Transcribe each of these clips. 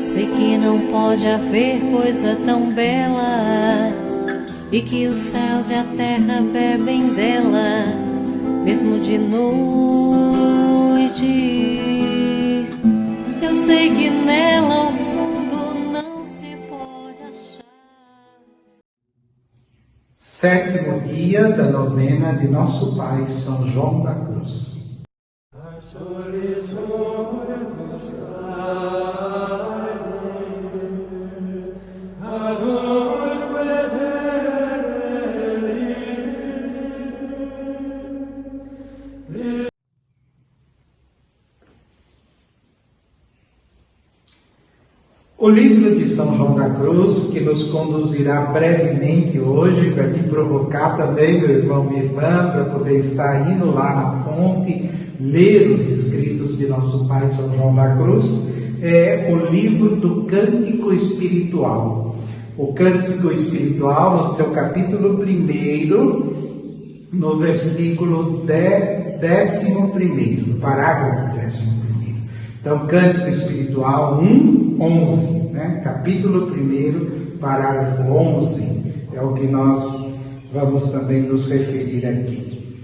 Sei que não pode haver coisa tão bela e que os céus e a terra bebem dela, mesmo de noite. Eu sei que nela o fundo não se pode achar. Sétimo dia da novena de Nosso Pai São João da Cruz. O livro de São João da Cruz, que nos conduzirá brevemente hoje, para te provocar também, meu irmão, minha irmã, para poder estar indo lá na fonte, ler os escritos de nosso Pai São João da Cruz, é o livro do Cântico Espiritual. O Cântico Espiritual, no seu capítulo 1, no versículo 11º, no parágrafo 11º. Então, Cântico Espiritual 1:11, né? Capítulo 1, parágrafo 11, é o que nós vamos também nos referir aqui.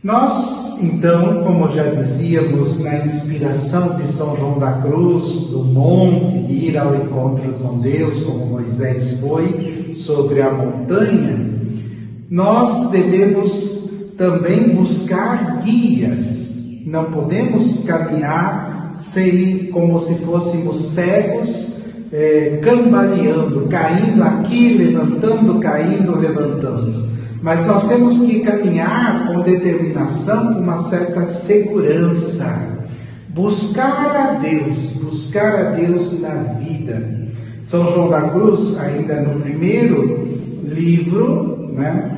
Nós, então, como já dizíamos, na inspiração de São João da Cruz, do monte, de ir ao encontro com Deus, como Moisés foi, sobre a montanha, nós devemos também buscar guias. Não podemos caminhar como se fôssemos cegos, cambaleando, caindo aqui, levantando, caindo, levantando. Mas nós temos que caminhar com determinação, com uma certa segurança. Buscar a Deus na vida. São João da Cruz, ainda no primeiro livro, né?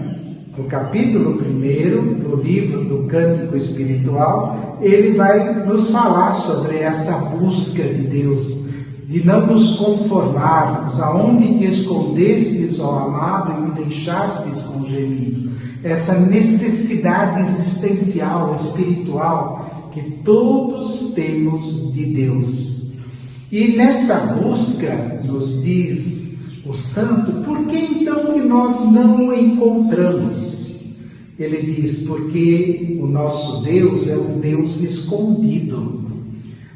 No capítulo 1 do livro do Cântico Espiritual, ele vai nos falar sobre essa busca de Deus, de não nos conformarmos, aonde te escondestes, ó amado, e me deixastes com gemido. Essa necessidade existencial, espiritual, que todos temos de Deus. E nesta busca, nos diz o santo, por que então que nós não o encontramos? Ele diz, porque o nosso Deus é um Deus escondido.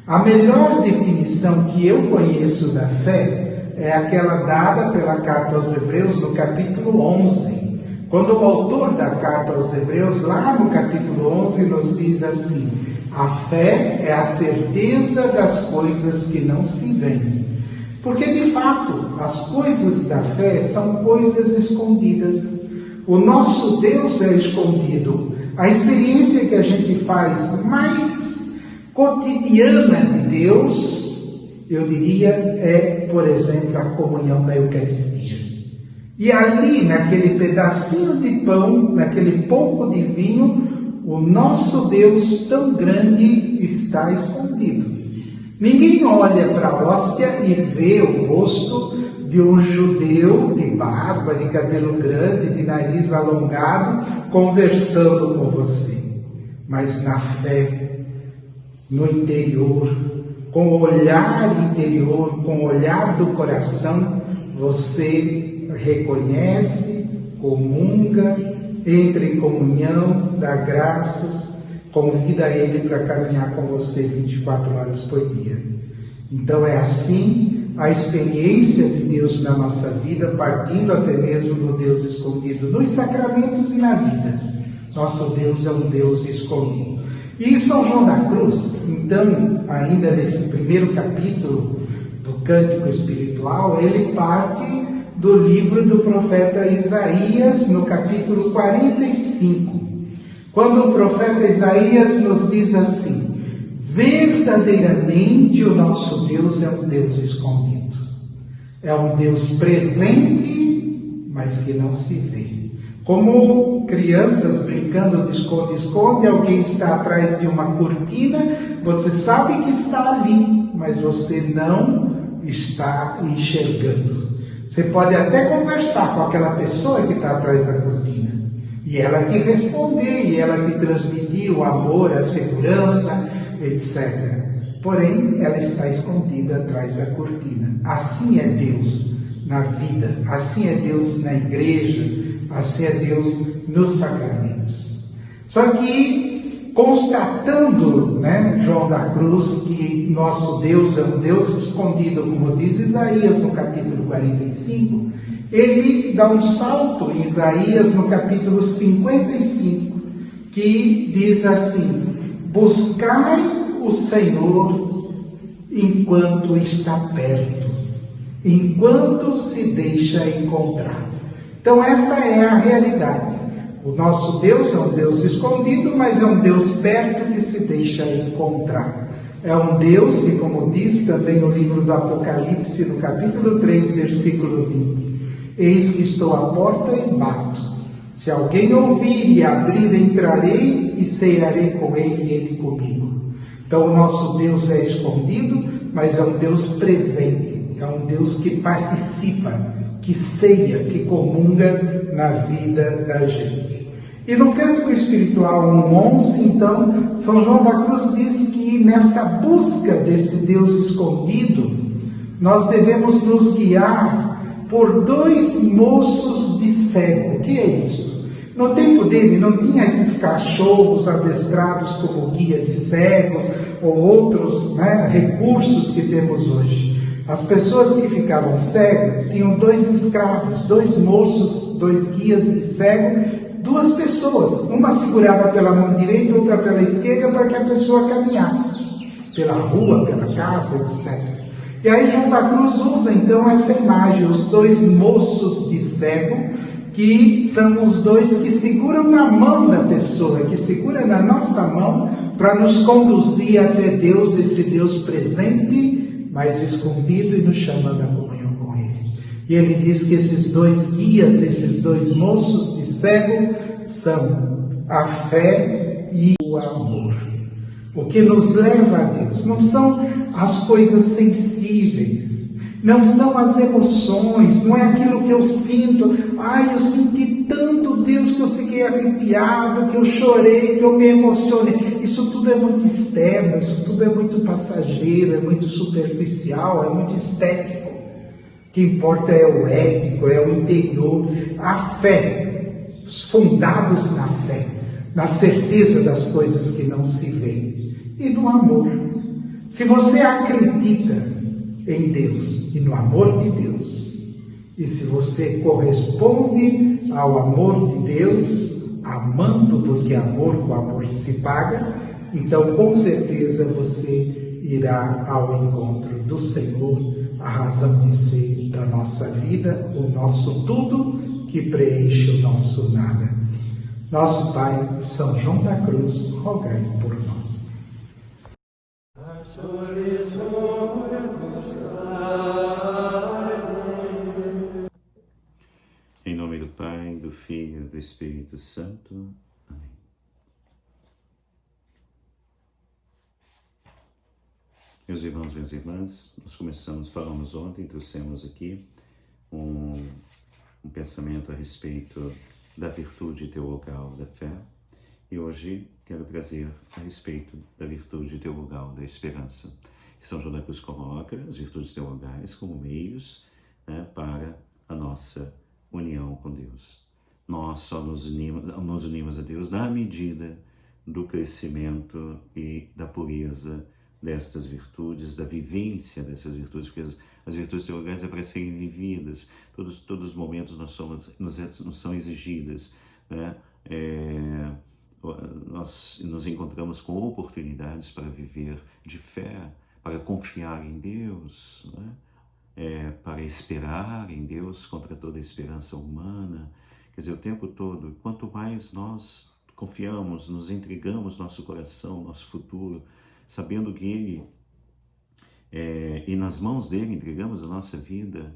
A melhor definição que eu conheço da fé é aquela dada pela Carta aos Hebreus no capítulo 11. Quando o autor da Carta aos Hebreus, lá no capítulo 11, nos diz assim: a fé é a certeza das coisas que não se veem. Porque, de fato, as coisas da fé são coisas escondidas. O nosso Deus é escondido. A experiência que a gente faz mais cotidiana de Deus, eu diria, é, por exemplo, a comunhão da Eucaristia. E ali, naquele pedacinho de pão, naquele pouco de vinho, o nosso Deus tão grande está escondido. Ninguém olha para a hóstia e vê o rosto de um judeu de barba, de cabelo grande, de nariz alongado, conversando com você. Mas na fé, no interior, com o olhar interior, com o olhar do coração, você reconhece, comunga, entra em comunhão, dá graças, convida Ele para caminhar com você 24 horas por dia. Então é assim a experiência de Deus na nossa vida, partindo até mesmo do Deus escondido nos sacramentos e na vida. Nosso Deus é um Deus escondido. E em São João da Cruz, então, ainda nesse primeiro capítulo do Cântico Espiritual, ele parte do livro do profeta Isaías, no capítulo 45. Quando o profeta Isaías nos diz assim: verdadeiramente o nosso Deus é um Deus escondido. É um Deus presente, mas que não se vê. Como crianças brincando de esconde-esconde, alguém está atrás de uma cortina, você sabe que está ali, mas você não está enxergando. Você pode até conversar com aquela pessoa que está atrás da cortina, e ela te responder, e ela te transmitir o amor, a segurança, etc. porém ela está escondida atrás da cortina. Assim é Deus na vida, assim é Deus na igreja, assim é Deus nos sacramentos. Só que, constatando, João da Cruz, que nosso Deus é um Deus escondido, como diz Isaías no capítulo 45, ele dá um salto em Isaías no capítulo 55, que diz assim: buscai o Senhor enquanto está perto, enquanto se deixa encontrar. Então essa é a realidade. O nosso Deus é um Deus escondido, mas é um Deus perto que se deixa encontrar. É um Deus que, como diz também no livro do Apocalipse, no capítulo 3, versículo 20, eis que estou à porta e bato. Se alguém ouvir e abrir, entrarei e cearei com ele e ele comigo. Então o nosso Deus é escondido, mas é um Deus presente. É um Deus que participa, que ceia, que comunga na vida da gente. E no Cântico Espiritual 1:11, então, São João da Cruz diz que nessa busca desse Deus escondido, nós devemos nos guiar por 2 moços de cego. O que é isso? No tempo dele não tinha esses cachorros adestrados como guia de cegos ou outros recursos que temos hoje. As pessoas que ficavam cegos tinham 2 escravos, 2 moços, 2 guias de cego, 2 pessoas. Uma segurava pela mão direita, outra pela esquerda, para que a pessoa caminhasse pela rua, pela casa, etc. E aí João da Cruz usa então essa imagem, os 2 moços de cego, que são os 2 que seguram na mão da pessoa, que seguram na nossa mão para nos conduzir até Deus, esse Deus presente, mas escondido, e nos chamando à comunhão com Ele. E ele diz que esses 2 guias, esses 2 moços de cego, são a fé e o amor. O que nos leva a Deus não são as coisas sensíveis, não são as emoções, não é aquilo que eu sinto. Eu senti tanto Deus que eu fiquei arrepiado, que eu chorei, que eu me emocionei. Isso tudo é muito externo, isso tudo é muito passageiro, é muito superficial, é muito estético. O que importa é o ético, é o interior, a fé, os fundados na fé, na certeza das coisas que não se veem, e no amor. Se você acredita em Deus e no amor de Deus, e se você corresponde ao amor de Deus, amando, porque amor com amor se paga, então com certeza você irá ao encontro do Senhor, a razão de ser da nossa vida, o nosso tudo que preenche o nosso nada. Nosso Pai, São João da Cruz, rogai por nós. Em nome do Pai, do Filho e do Espírito Santo. Amém. Meus irmãos, minhas irmãs, nós falamos ontem, trouxemos aqui um pensamento a respeito da virtude teologal da fé, e hoje quero trazer a respeito da virtude teologal da esperança. São João da Cruz coloca as virtudes teologais como meios para a nossa união com Deus. Nós só nos unimos a Deus na medida do crescimento e da pureza destas virtudes, da vivência dessas virtudes, porque as virtudes teologais é para serem vividas. Todos os momentos nos são exigidas, nós nos encontramos com oportunidades para viver de fé, para confiar em Deus, para esperar em Deus contra toda a esperança humana. Quer dizer, o tempo todo, quanto mais nós confiamos, nos entregamos nosso coração, nosso futuro, sabendo que Ele, e nas mãos dEle entregamos a nossa vida,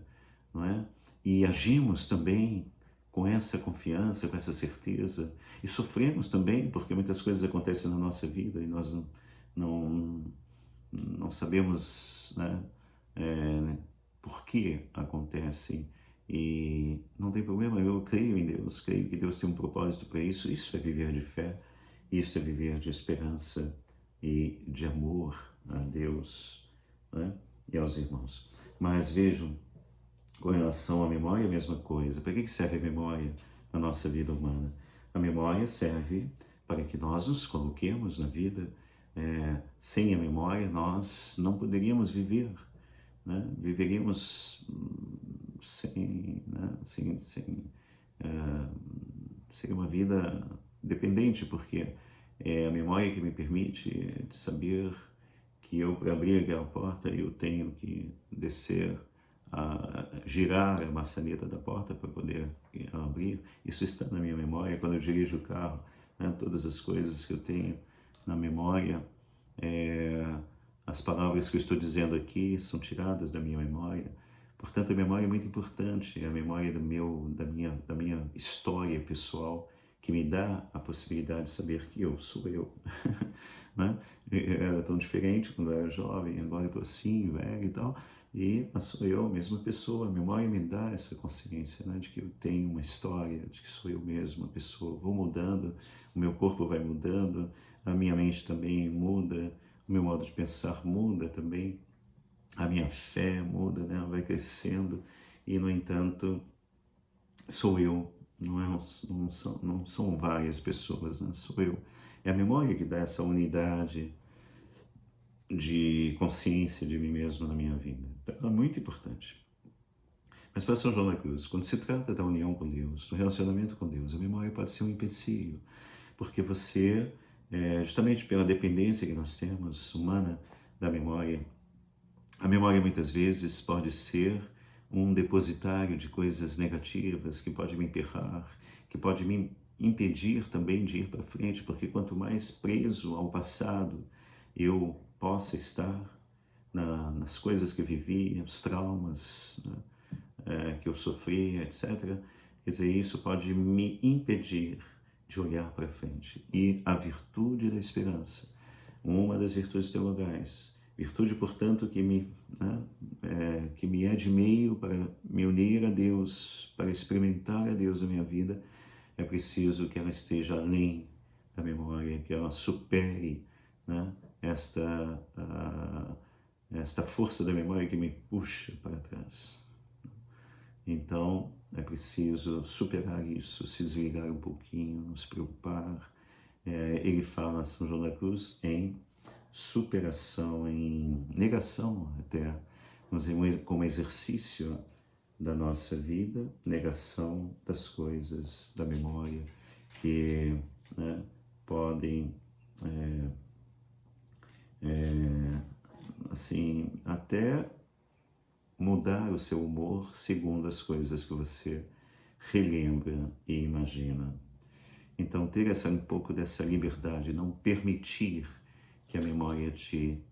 não é? E agimos também com essa confiança, com essa certeza, e sofremos também, porque muitas coisas acontecem na nossa vida e nós não sabemos por que acontecem, e não tem problema, eu creio em Deus, creio que Deus tem um propósito para isso. Isso é viver de fé, isso é viver de esperança e de amor, a Deus, né? E aos irmãos. Mas vejam, com relação à memória, a mesma coisa. Para que serve a memória na nossa vida humana? A memória serve para que nós nos coloquemos na vida. Sem a memória, nós não poderíamos viver, né? Viveríamos sem uma vida dependente, porque é a memória que me permite saber que eu, para abrir aquela porta, eu tenho que descer, girar a maçaneta da porta para poder abrir. Isso está na minha memória. Quando eu dirijo o carro, né, todas as coisas que eu tenho na memória, as palavras que eu estou dizendo aqui são tiradas da minha memória. Portanto, a memória é muito importante, é a memória da minha história pessoal, que me dá a possibilidade de saber que eu sou eu. Né? Eu era tão diferente quando eu era jovem, agora eu estou assim, velho e tal, mas sou eu, a mesma pessoa. A memória me dá essa consciência, né, de que eu tenho uma história, de que sou eu mesmo, uma pessoa. Vou mudando, o meu corpo vai mudando, a minha mente também muda, o meu modo de pensar muda também, a minha fé muda, né, vai crescendo, e no entanto sou eu, não são várias pessoas, né? Sou eu. É a memória que dá essa unidade de consciência de mim mesmo na minha vida. Então, é muito importante. Mas para São João da Cruz, quando se trata da união com Deus, do relacionamento com Deus, a memória pode ser um empecilho, porque você, justamente pela dependência que nós temos humana da memória, a memória muitas vezes pode ser um depositário de coisas negativas que pode me emperrar, que pode me impedir também de ir para frente, porque quanto mais preso ao passado eu possa estar nas coisas que vivi, os traumas, né, que eu sofri, etc., quer dizer, isso pode me impedir de olhar para frente. E a virtude da esperança, uma das virtudes teologais, virtude, portanto, que me é de meio para me unir a Deus, para experimentar a Deus na minha vida, é preciso que ela esteja além da memória, que ela supere, né, esta força da memória que me puxa para trás. Então, é preciso superar isso, se desligar um pouquinho, não se preocupar. Ele fala, São João da Cruz, em superação, em negação até, vamos dizer, como exercício da nossa vida, negação das coisas da memória que, né, podem assim, até mudar o seu humor segundo as coisas que você relembra e imagina. Então, ter um pouco dessa liberdade, não permitir que a memória te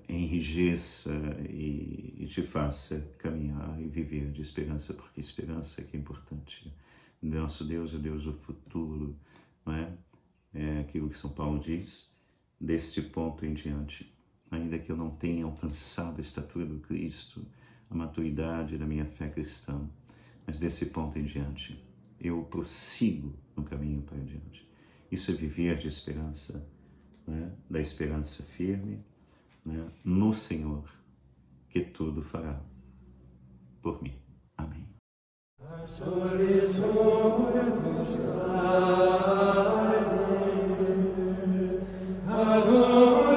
enrijeça e te faça caminhar e viver de esperança, porque esperança é que é importante. Nosso Deus é o Deus do futuro, não é? É aquilo que São Paulo diz, deste ponto em diante, ainda que eu não tenha alcançado a estatura do Cristo, a maturidade da minha fé cristã, mas desse ponto em diante, eu prossigo no caminho para diante. Isso é viver de esperança, né? Da esperança firme, né, no Senhor, que tudo fará por mim. Amém. Adoro